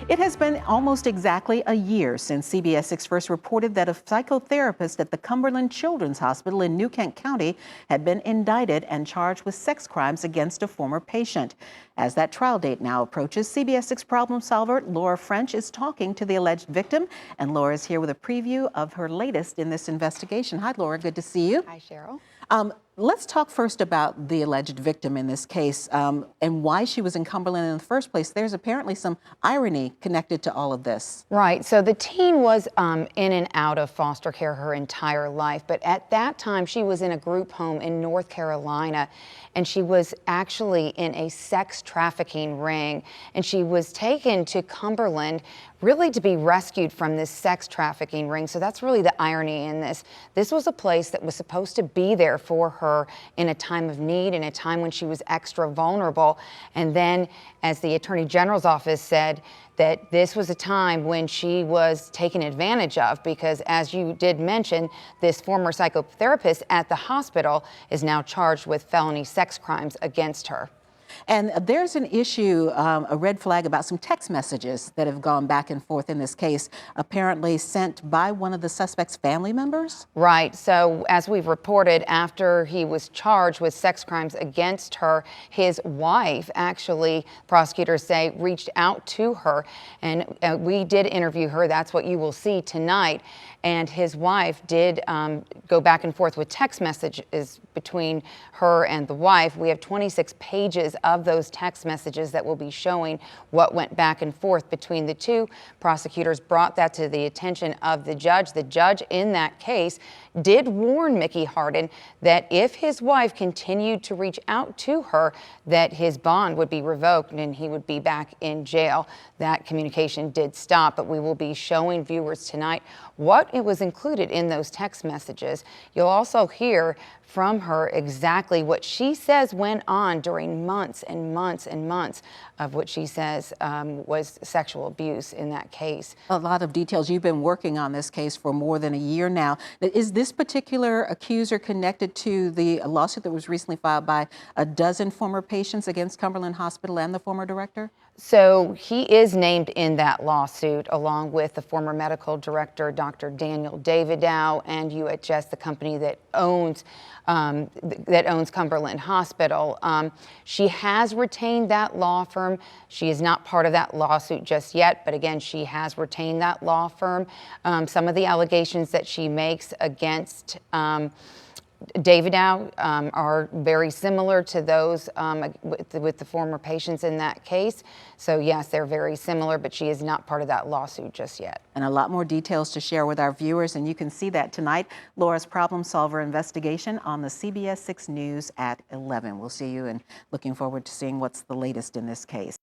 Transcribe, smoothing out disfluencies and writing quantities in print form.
It has been almost exactly a year since CBS 6 first reported that a psychotherapist at the Cumberland Children's Hospital in New Kent County had been indicted and charged with sex crimes against a former patient. As that trial date now approaches, CBS 6 problem solver Laura French is talking to the alleged victim, and Laura is here with a preview of her latest in this investigation. Hi, Laura. Good to see you. Hi, Cheryl. Let's talk first about the alleged victim in this case and why she was in Cumberland in the first place. There's apparently some irony connected to all of this. Right. So the teen was in and out of foster care her entire life. But at that time, she was in a group home in North Carolina, and she was actually in a sex trafficking ring. And she was taken to Cumberland really to be rescued from this sex trafficking ring. So that's really the irony in this. This was a place that was supposed to be there for her in a time of need, in a time when she was extra vulnerable. And then, as the Attorney General's office said, that this was a time when she was taken advantage of because, as you did mention, this former psychotherapist at the hospital is now charged with felony sex crimes against her. And there's an issue, a red flag about some text messages that have gone back and forth in this case, apparently sent by one of the suspect's family members? Right. So as we've reported, after he was charged with sex crimes against her, his wife, actually, prosecutors say, reached out to her. And we did interview her. That's what you will see tonight. And his wife did go back and forth with text messages between her and the wife. We have 26 pages of those text messages that will be showing what went back and forth between the two. Prosecutors brought that to the attention of the judge. The judge in that case did warn Mickey Hardin that if his wife continued to reach out to her, that his bond would be revoked and he would be back in jail. That communication did stop, but we will be showing viewers tonight what it was included in those text messages. You'll also hear from her exactly what she says went on during months and months and months of what she says was sexual abuse in that case. A lot of details. You've been working on this case for more than a year now. Is this particular accuser connected to the lawsuit that was recently filed by a dozen former patients against Cumberland Hospital and the former director? So he is named in that lawsuit along with the former medical director, Dr. Daniel Davidow, and UHS, the company that owns Cumberland Hospital. She has retained that law firm. She is not part of that lawsuit just yet, but again, she has retained that law firm. Some of the allegations that she makes against Davidow are very similar to those with the former patients in that case. So yes, they're very similar, but she is not part of that lawsuit just yet. And a lot more details to share with our viewers, and you can see that tonight. Laura's Problem Solver investigation on the CBS 6 News at 11. We'll see you, and looking forward to seeing what's the latest in this case.